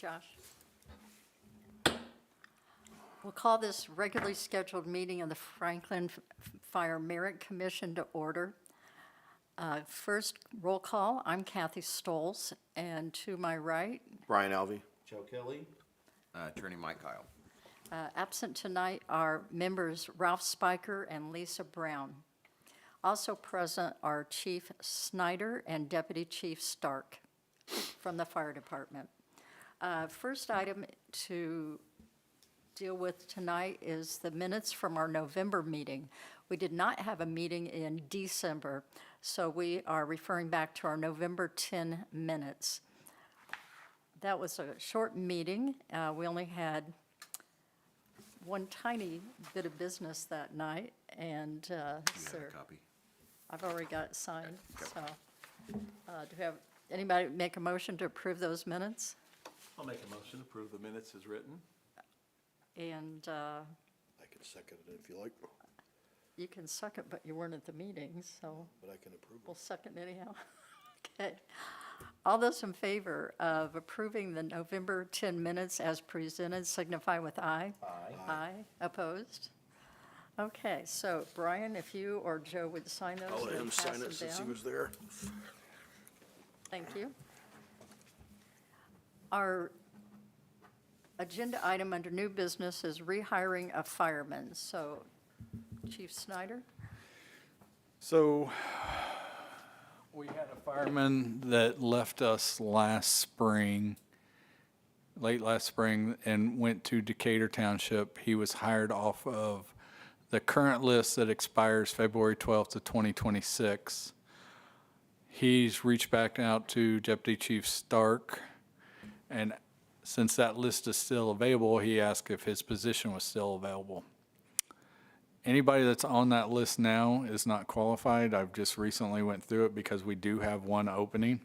Josh. We'll call this regularly scheduled meeting of the Franklin Fire Merit Commission to order. First, roll call. I'm Kathy Stoles, and to my right, Brian Alvey. Joe Kelly. Attorney Mike Kyle. absent tonight are members Ralph Spiker and Lisa Brown. Also present are Chief Snyder and Deputy Chief Stark from the fire department. First item to deal with tonight is the minutes from our November meeting. We did not have a meeting in December, so we are referring back to our November 10 minutes. That was a short meeting. We only had one tiny bit of business that night, and You have so a copy. I've already got it signed, so. Do we have, anybody make a motion to approve those minutes? I'll make a motion to approve the minutes as written. And I can second it if you like, you can second, but you weren't at the meeting, so but I can approve we'll it. second anyhow. Okay. All those in favor of approving the November 10 minutes as presented signify with aye. Aye. Aye. Opposed? Okay, so Brian, if you or Joe would sign those. I'll let and him pass sign them it since he down. was there. Thank you. Our agenda item under new business is rehiring of firemen. So Chief Snyder? So we had a fireman that left us last spring, late last spring, and went to Decatur Township. He was hired off of the current list that expires February 12th of 2026. He's reached back out to Deputy Chief Stark, and since that list is still available, he asked if his position was still available. Anybody that's on that list now is not qualified. I've just recently went through it because we do have one opening.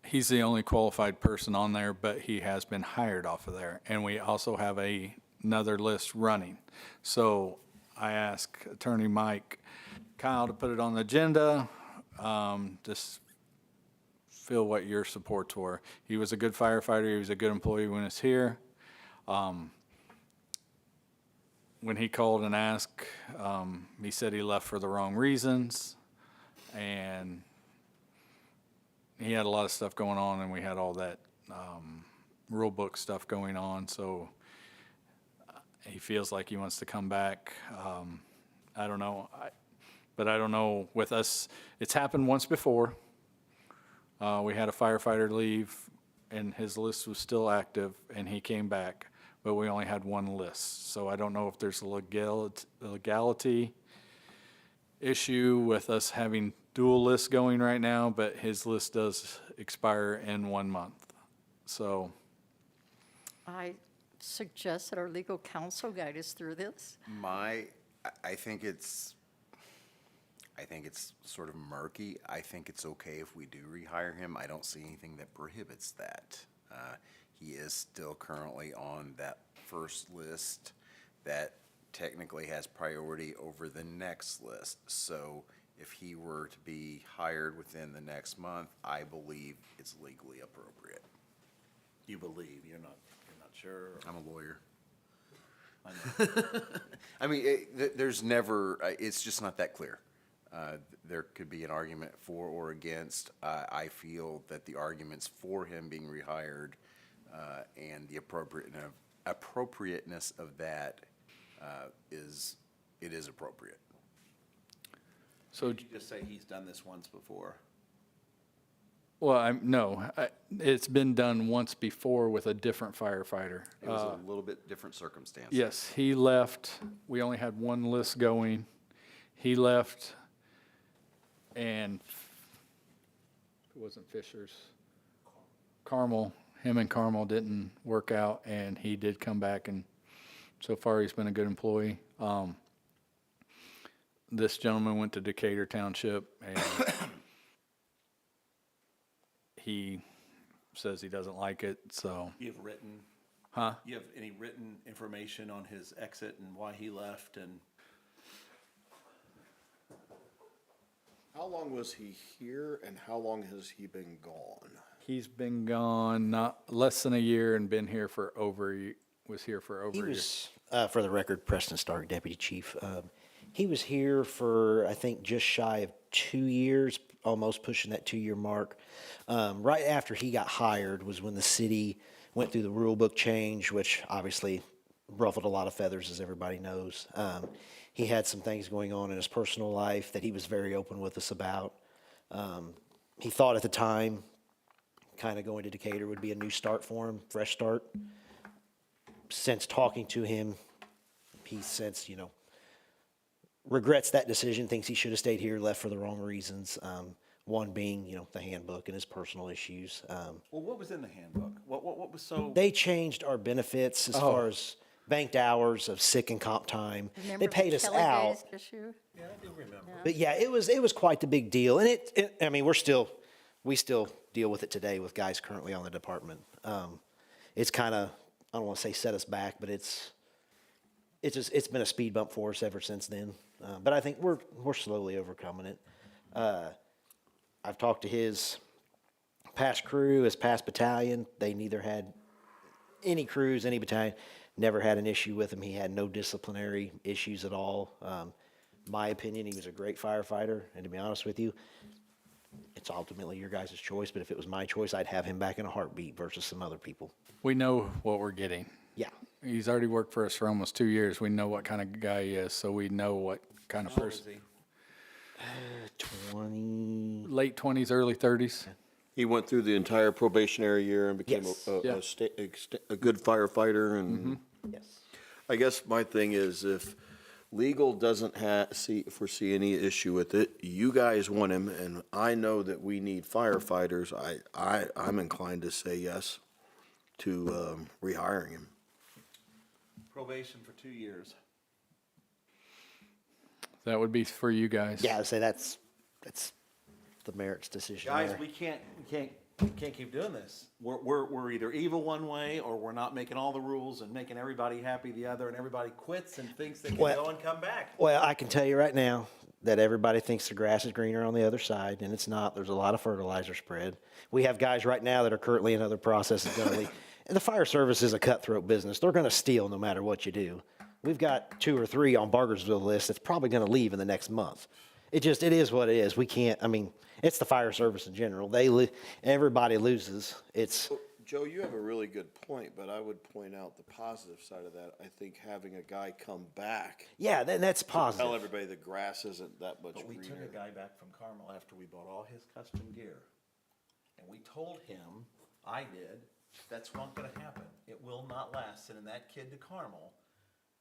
He's the only qualified person on there, but he has been hired off of there. And we also have another list running. So I asked Attorney Mike Kyle to put it on the agenda. Just feel what your supports were. He was a good firefighter. He was a good employee when he was here. When he called and asked, he said he left for the wrong reasons, and he had a lot of stuff going on, and we had all that rule book stuff going on, so he feels like he wants to come back. I don't know, but I don't know with us, it's happened once before. We had a firefighter leave, and his list was still active, and he came back. But we only had one list. So I don't know if there's a legality issue with us having dual lists going right now, but his list does expire in 1 month. So I suggest that our legal counsel guide us through this. I think it's sort of murky. I think it's okay if we do rehire him. I don't see anything that prohibits that. He is still currently on that first list that technically has priority over the next list. So if he were to be hired within the next month, I believe it's legally appropriate. You believe, you're not sure? I'm a lawyer. I know. I mean, there's never, it's just not that clear. There could be an argument for or against. I feel that the arguments for him being rehired and the appropriateness of that is appropriate. So, Did you just say he's done this once before? well, it's been done once before with a different firefighter. It was a little bit different circumstance. Yes, he left. We only had one list going. He left, and it wasn't Fisher's. Carmel, him and Carmel didn't work out, and he did come back, and so far he's been a good employee. This gentleman went to Decatur Township, and he says he doesn't like it, so. You have written, Huh? you have any written information on his exit and why he left and? How long was he here and how long has he been gone? He's been gone not less than a year and been here for was here for over He a year. was, for the record, Preston Stark, Deputy Chief. He was here for, I think, just shy of 2 years, almost pushing that 2-year mark. Right after he got hired was when the city went through the rule book change, which obviously ruffled a lot of feathers, as everybody knows. He had some things going on in his personal life that he was very open with us about. He thought at the time, kind of going to Decatur would be a new start for him, fresh start. Since talking to him, he since, regrets that decision, thinks he should have stayed here, left for the wrong reasons. One being, the handbook and his personal issues. Well, what was in the handbook? What was so? They changed our benefits as far as banked hours of sick and comp time. Remember They the paid us Kelly out. Days issue? Yeah, I do remember. But yeah, it was quite the big deal. And I mean, we still deal with it today with guys currently on the department. It's kind of, I don't want to say set us back, but it's been a speed bump for us ever since then. But I think we're slowly overcoming it. I've talked to his past crew, his past battalion. They neither had any crews, any battalion, never had an issue with him. He had no disciplinary issues at all. My opinion, he was a great firefighter. And to be honest with you, it's ultimately your guys' choice. But if it was my choice, I'd have him back in a heartbeat versus some other people. We know what we're getting. Yeah. He's already worked for us for almost 2 years. We know what kind of guy he is, so we know what kind of How old is person. he? 20. Late 20s, early 30s. He went through the entire probationary year and became Yes. Yeah. a good firefighter, and Yes. I guess my thing is, if legal doesn't foresee any issue with it, you guys want him, and I know that we need firefighters, I'm inclined to say yes to rehiring him. Probation for 2 years. That would be for you guys. Yeah, I'd say that's the merits decision. Guys, there. we can't keep doing this. We're either evil one way, or we're not making all the rules and making everybody happy the other, and everybody quits and thinks they can Well- go and come back. Well, I can tell you right now that everybody thinks the grass is greener on the other side, and it's not. There's a lot of fertilizer spread. We have guys right now that are currently in other processes going to leave. And the fire service is a cutthroat business. They're going to steal no matter what you do. We've got 2 or 3 on Bargersville list that's probably going to leave in the next month. It is what it is. We can't, I mean, it's the fire service in general. Everybody loses. It's, Joe, you have a really good point, but I would point out the positive side of that. I think having a guy come back, yeah, that's tell positive. everybody the grass isn't that much But we took greener. a guy back from Carmel after we bought all his custom gear. And we told him, I did, that's not gonna happen. It will not last sending that kid to Carmel,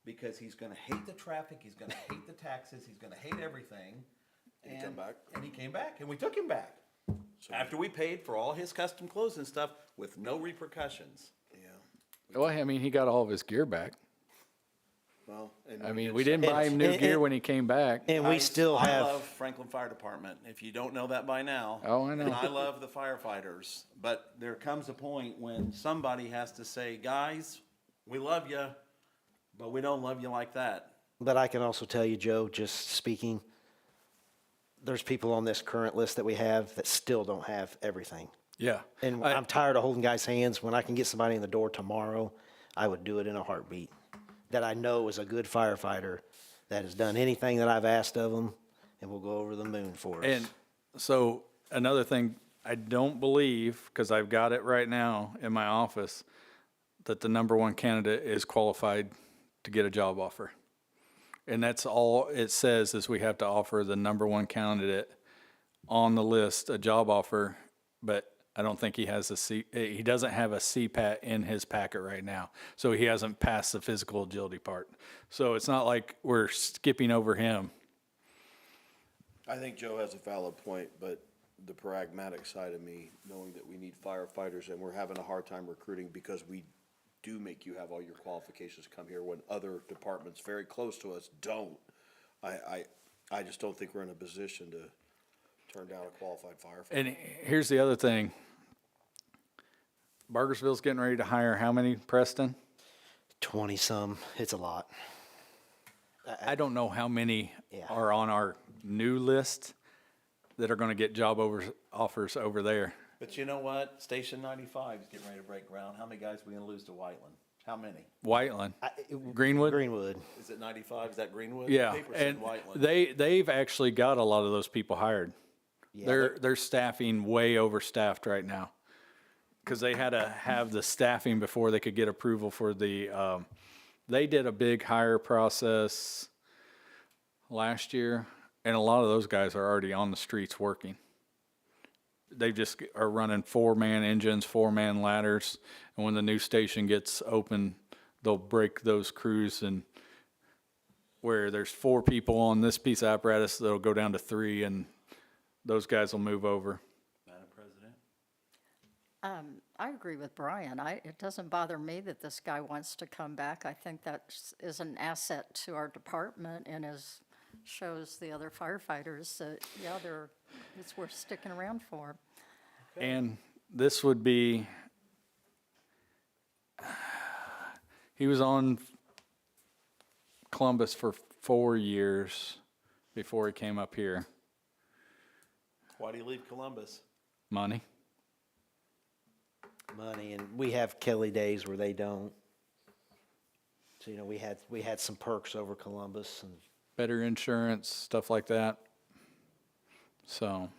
because he's gonna hate the traffic, he's gonna hate the taxes, he's gonna hate everything. Did he come back? And he came back, and we took him back. After we paid for all his custom clothes and stuff with no repercussions. Yeah, Well, I mean, he got all of his gear back. well, and I mean, we didn't buy him new and- gear when he came back. And we Guys, still I have. love Franklin Fire Department, if you don't know that by now. Oh, I know. And I love the firefighters, but there comes a point when somebody has to say, guys, we love you, but we don't love you like that. But I can also tell you, Joe, just speaking, there's people on this current list that we have that still don't have everything. Yeah. And I'm tired of holding guys' hands. When I can get somebody in the door tomorrow, I would do it in a heartbeat. That I know is a good firefighter that has done anything that I've asked of them and will go over the moon for us. And so another thing, I don't believe, because I've got it right now in my office, that the number one candidate is qualified to get a job offer. And that's all it says, is we have to offer the number one candidate on the list a job offer, but I don't think he has he doesn't have a CPAT in his packet right now. So he hasn't passed the physical agility part. So it's not like we're skipping over him. I think Joe has a valid point, but the pragmatic side of me, knowing that we need firefighters and we're having a hard time recruiting because we do make you have all your qualifications come here when other departments very close to us don't. I just don't think we're in a position to turn down a qualified firefighter. And here's the other thing. Bargersville's getting ready to hire how many, Preston? 20-some, it's a lot. I don't know how many Yeah. are on our new list that are gonna get job offers over there. But you know what? Station 95 is getting ready to break ground. How many guys are we gonna lose to Whiteland? How many? Whiteland, Greenwood? Greenwood. Is it 95? Is that Greenwood? Yeah, Paper said and Whiteland. they've actually got a lot of those people hired. Yeah, They're staffing way overstaffed right now. Because they had to have the staffing before they could get approval for the, they did a big hire process last year, and a lot of those guys are already on the streets working. They just are running 4-man engines, 4-man ladders, and when the new station gets open, they'll break those crews, and where there's 4 people on this piece of apparatus, they'll go down to 3, and those guys will move over. Madam President? I agree with Brian. It doesn't bother me that this guy wants to come back. I think that is an asset to our department and shows the other firefighters that, yeah, it's worth sticking around for. And this would be, he was on Columbus for 4 years before he came up here. Why do you leave Columbus? Money. money, and we have Kelly days where they don't. So, you know, we had some perks over Columbus, and Better insurance, stuff like that. So,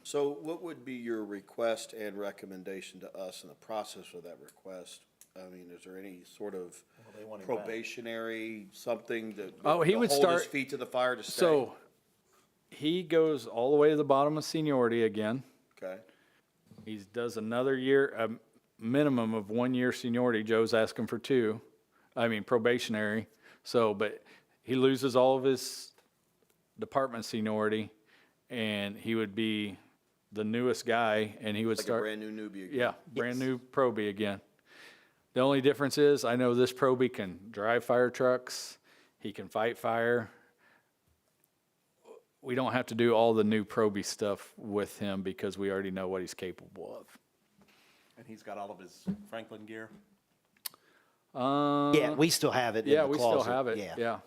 what would be your request and recommendation to us in the process of that request? I mean, is there any sort of they want him back. probationary, something that? Oh, he to would hold start- his feet to the fire to stay? so he goes all the way to the bottom of seniority again. Okay, He does another year, a minimum of 1 year seniority. Joe's asking for 2. I mean probationary. So, but he loses all of his department seniority, and he would be the newest guy, and he would like a start. brand new newbie again? Yeah, brand new probie again. The only difference is, I know this probie can drive fire trucks, he can fight fire. We don't have to do all the new probie stuff with him because we already know what he's capable of. And he's got all of his Franklin gear? yeah, we still have it in Yeah, the we still closet. have it, Yeah. yeah.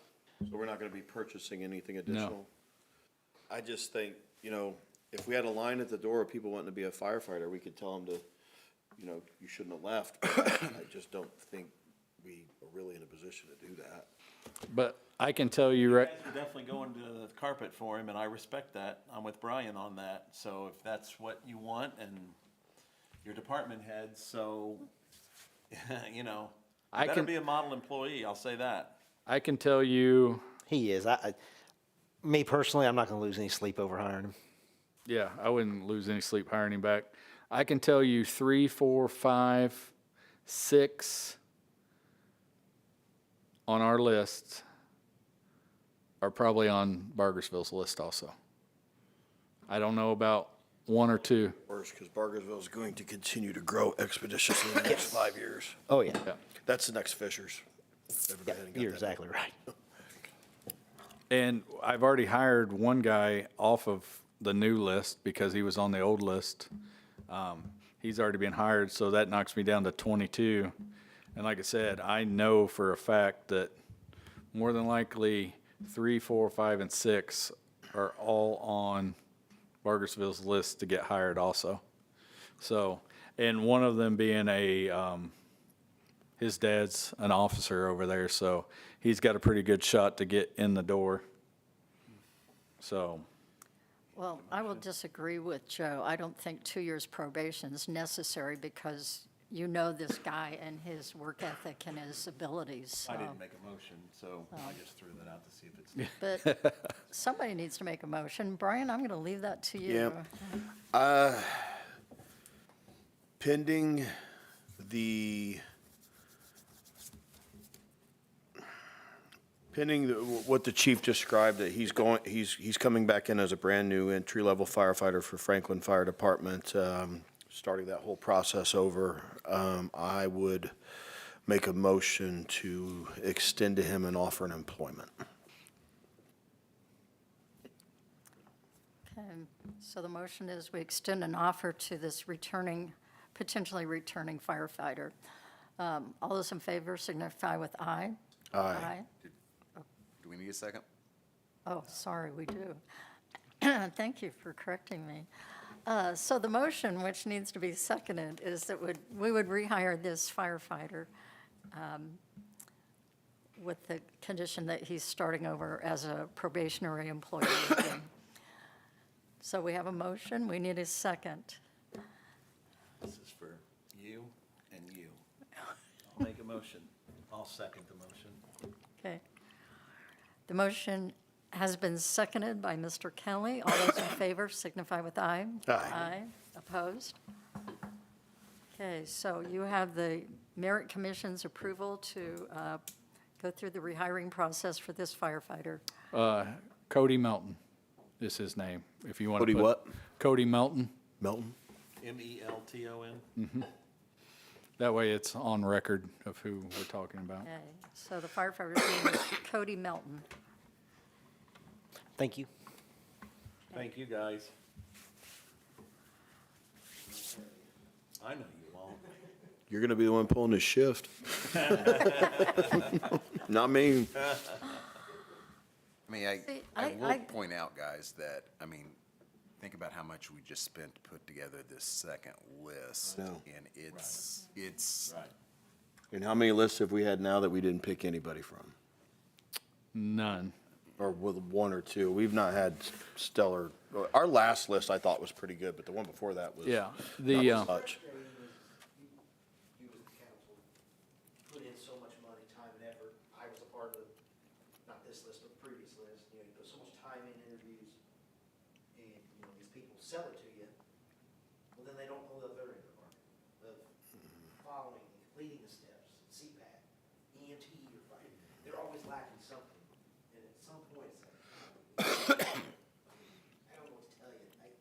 So we're not gonna be purchasing anything additional? I just think, if we had a line at the door of people wanting to be a firefighter, we could tell them to, you shouldn't have left. But I just don't think we are really in a position to do that. But I can tell you You right, guys are definitely going to the carpet for him, and I respect that. I'm with Brian on that. So if that's what you want and your department head, so, I better can- be a model employee, I'll say that. I can tell you, He is. Me personally, I'm not going to lose any sleep over hiring him. yeah, I wouldn't lose any sleep hiring him back. I can tell you 3, 4, 5, 6 on our list are probably on Bargersville's list also. I don't know about 1 or 2. Worse, because Bargersville is going to continue to grow expeditiously in the next 5 years. Oh, yeah. Yeah. That's the next Fishers. Yeah, Everybody hadn't got you're that. exactly right. And I've already hired one guy off of the new list because he was on the old list. He's already been hired, so that knocks me down to 22. And like I said, I know for a fact that more than likely 3, 4, 5, and 6 are all on Bargersville's list to get hired also. So, and one of them being his dad's an officer over there, so he's got a pretty good shot to get in the door. So, Well, I will disagree with Joe. I don't think 2 years probation is necessary because you know this guy and his work ethic and his abilities. I so- didn't make a motion, so I just threw that out to see if it's. But somebody needs to make a motion. Brian, I'm going to leave that to you. Yeah. Pending what the chief described, that he's coming back in as a brand-new entry-level firefighter for Franklin Fire Department, starting that whole process over, I would make a motion to extend to him and offer an employment. Okay, so the motion is we extend an offer to this potentially returning firefighter. All those in favor signify with aye. Aye. Do we need a second? Oh, sorry, we do. Thank you for correcting me. So the motion, which needs to be seconded, is that we would rehire this firefighter with the condition that he's starting over as a probationary employee again. So we have a motion, we need a second. This is for you and you. I'll make a motion. I'll second the motion. Okay. The motion has been seconded by Mr. Kelly. All those in favor signify with aye. Aye. Aye. Opposed? Okay, so you have the Merit Commission's approval to go through the rehiring process for this firefighter. Cody Melton is his name, if you want to Cody put. what? Cody Melton. Melton? Melton? That way it's on record of who we're talking about. Okay, so the firefighter's name is Cody Melton. Thank you. Thank you, guys. I know you won't. You're gonna be the one pulling this shift. Not me. I mean, I See, will I- point out, guys, that, I mean, think about how much we just spent to put together this second list. I know. And it's, Right. And how many lists have we had now that we didn't pick anybody from? None. Or with one or two? We've not had stellar, our last list I thought was pretty good, but the one before that was. Yeah, not much. You as the council put in so much money, time and effort. I was a part of, not this list, but the previous list. You know, you put so much time in interviews and, you know, these people sell it to you. Well, then they don't know the other department of following, and completing the steps, CPAT, EMT, or fire. They're always lacking something. And at some point, it's like, I don't know what to tell you.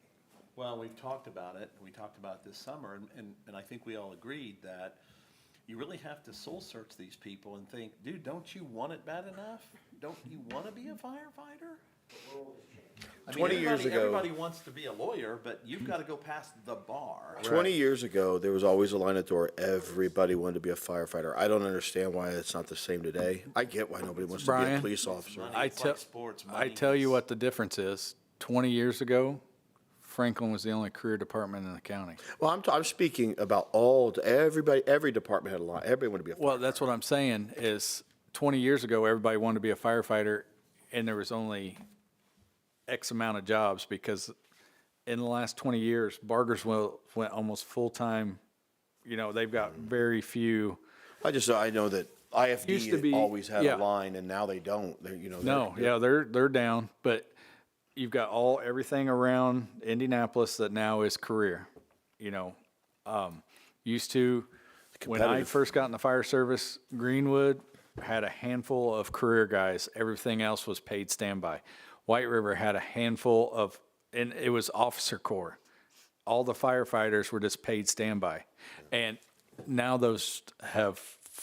Well, we've talked about it, we talked about it this summer, and I think we all agreed that you really have to soul search these people and think, dude, don't you want it bad enough? Don't you want to be a firefighter? I mean, 20 years ago- everybody wants to be a lawyer, but you've got to go past the bar. 20 years ago, there was always a line at the door, everybody wanted to be a firefighter. I don't understand why it's not the same today. I get why nobody wants to be a Brian? police officer. Money, I it's tell, like sports, I money tell you is- what the difference is. 20 years ago, Franklin was the only career department in the county. Well, I'm speaking about everybody, every department had a line, everybody wanted to be a firefighter. Well, that's what I'm saying is 20 years ago, everybody wanted to be a firefighter and there was only X amount of jobs because in the last 20 years, Bargersville went almost full-time. You know, they've got very few. I know that Used to IFD be- always had yeah. a line and now they don't. They're, you know. No, they're- yeah, they're down, but you've got everything around Indianapolis that now is career, you know. Used to, when I Competitive. first got in the fire service, Greenwood had a handful of career guys. Everything else was paid standby. White River had a handful of, and it was officer corps. All the firefighters were just paid standby. And now those have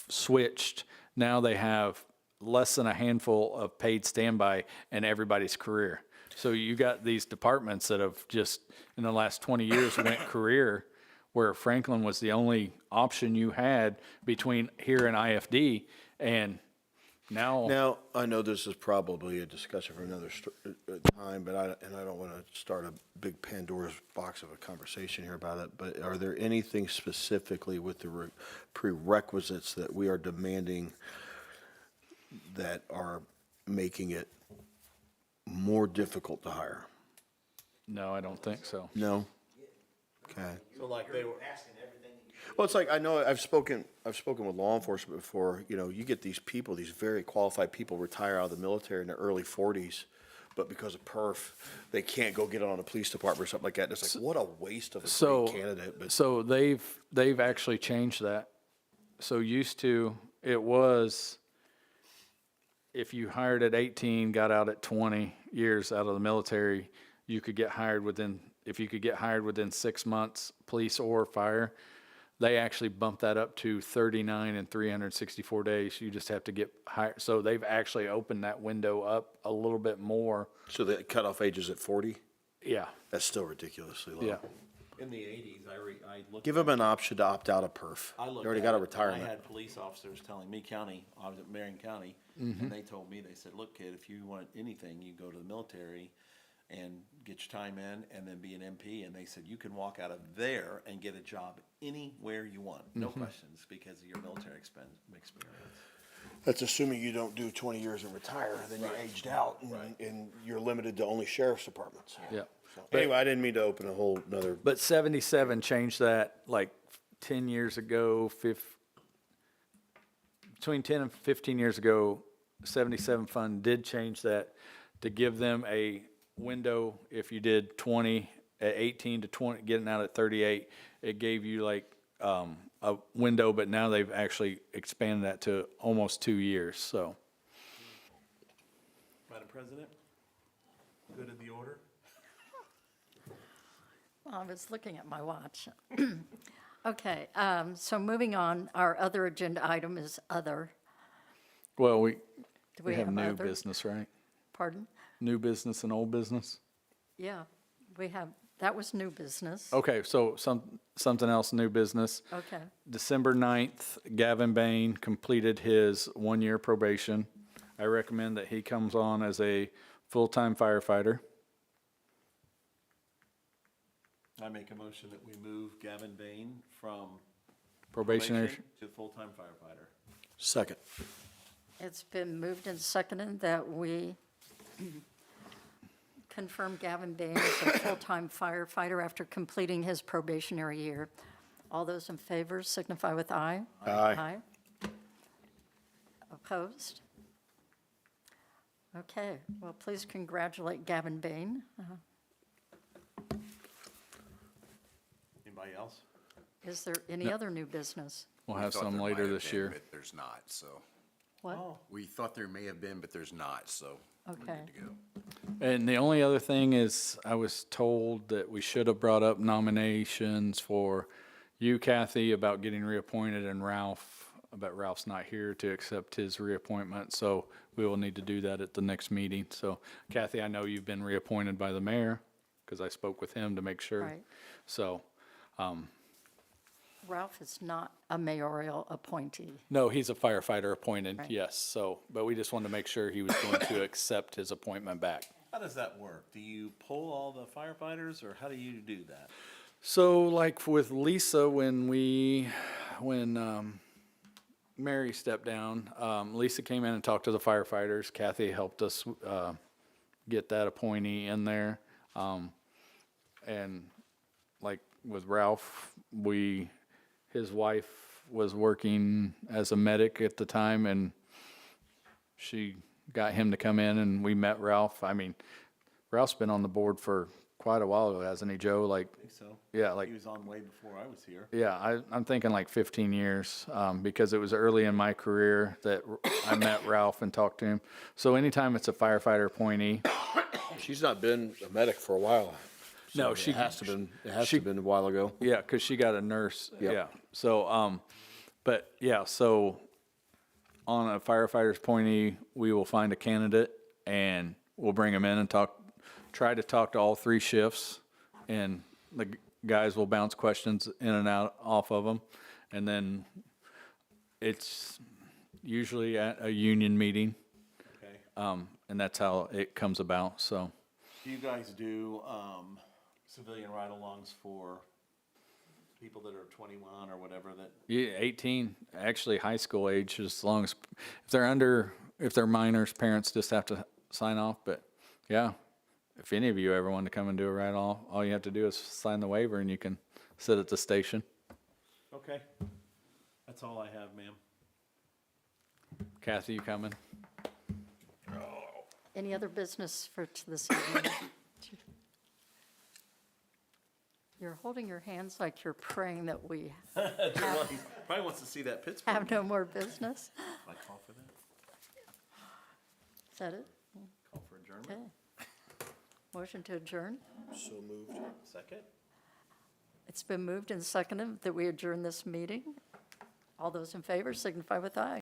switched. Now they have less than a handful of paid standby and everybody's career. So you got these departments that have just, in the last 20 years, went career, where Franklin was the only option you had between here and IFD. And now, Now, I know this is probably a discussion for another time, but I don't want to start a big Pandora's box of a conversation here about it, but are there anything specifically with the prerequisites that we are demanding that are making it more difficult to hire? no, I don't think so. No? Okay. So like they were, Asking everything that you Well, it's like, I know, I've spoken with law enforcement before, you know, you get these people, these very qualified people retire out of the military in their early 40s, but because of perf, they can't go get on a police department or something like that. And it's like, what a waste of a So, great candidate, but so they've actually changed that. So used to, it was, if you hired at 18, got out at 20 years out of the military, you could get hired if you could get hired within 6 months, police or fire. They actually bumped that up to 39 and 364 days. You just have to get hired. So they've actually opened that window up a little bit more. so the cutoff age is at 40? Yeah, That's still ridiculously low. yeah. in the 80s, I looked. Give them an option to opt out of perf. I They looked already at got a it, and retirement. I had police officers telling me I was at Marion County, and they told me, they said, look, kid, if you want anything, you go to the military. and get your time in and then be an MP. And they said, you can walk out of there and get a job anywhere you want, no questions, because of your military experience. That's assuming you don't do 20 years and retire, then you're aged out, and you're limited to only sheriff's departments. Yeah. So, anyway, I didn't mean to open a whole nother. But 77 changed that like 10 years ago, between 10 and 15 years ago, 77 fund did change that to give them a window. If you did 20 at 18 to 20, getting out at 38, it gave you like a window, but now they've actually expanded that to almost 2 years, so. Madam President, good in the order? Well, I was looking at my watch. Okay, so moving on, our other agenda item is other. Well, Do we have new other? business, right? Pardon? New business and old business? Yeah, we have, that was new business. Okay, so something else, new business. Okay, December 9th, Gavin Bain completed his 1-year probation. I recommend that he comes on as a full-time firefighter. I make a motion that we move Gavin Bain from Probationary. probation to full-time firefighter. Second. it's been moved and seconded that we confirm Gavin Bain as a full-time firefighter after completing his probationary year. All those in favor signify with aye. Aye. Opposed? Okay, well, please congratulate Gavin Bain. Anybody else? Is there any other new business? We'll We have thought some there might later have this been, year. but there's not, so. What? We thought there may have been, but there's not, so. we're Okay. good to go. And the only other thing is, I was told that we should have brought up nominations for you, Kathy, about getting reappointed, and Ralph, but Ralph's not here to accept his reappointment, so we will need to do that at the next meeting. So Kathy, I know you've been reappointed by the mayor, because I spoke with him to make sure. Right. So, Ralph is not a mayoral appointee. no, he's a firefighter appointed, Right. yes, so, but we just wanted to make sure he was going to accept his appointment back. How does that work? Do you poll all the firefighters, or how do you do that? So like with Lisa, when Mary stepped down, Lisa came in and talked to the firefighters. Kathy helped us get that appointee in there. And like with Ralph, his wife was working as a medic at the time, and she got him to come in, and we met Ralph. I mean, Ralph's been on the board for quite a while, hasn't he, Joe? Like, I think so. yeah, like He was on way before I was here. yeah, I'm thinking like 15 years, because it was early in my career that I met Ralph and talked to him. So anytime it's a firefighter appointee, She's not been a medic for a while. No, So she- It has to been, it has she- to been a while ago. yeah, because she got a nurse, Yep. yeah. So, but yeah, so on a firefighter's appointee, we will find a candidate and we'll bring them in and try to talk to all 3 shifts, and the guys will bounce questions in and out off of them. And then it's usually at a union meeting, Okay. and that's how it comes about, so. Do you guys do civilian ride-alongs for people that are 21 or whatever that? Yeah, 18, actually high school age, as long as, if they're minors, parents just have to sign off, but yeah. If any of you ever want to come and do a ride-along, all you have to do is sign the waiver and you can sit at the station. Okay. That's all I have, ma'am. Kathy, you coming? Any other business for this evening? You're holding your hands like you're praying that we Probably wants to see that Pittsburgh. have no more business. I call for that. Is that it? Call for adjournment. Okay. Motion to adjourn? So moved. Second? It's been moved and seconded that we adjourn this meeting. All those in favor signify with aye.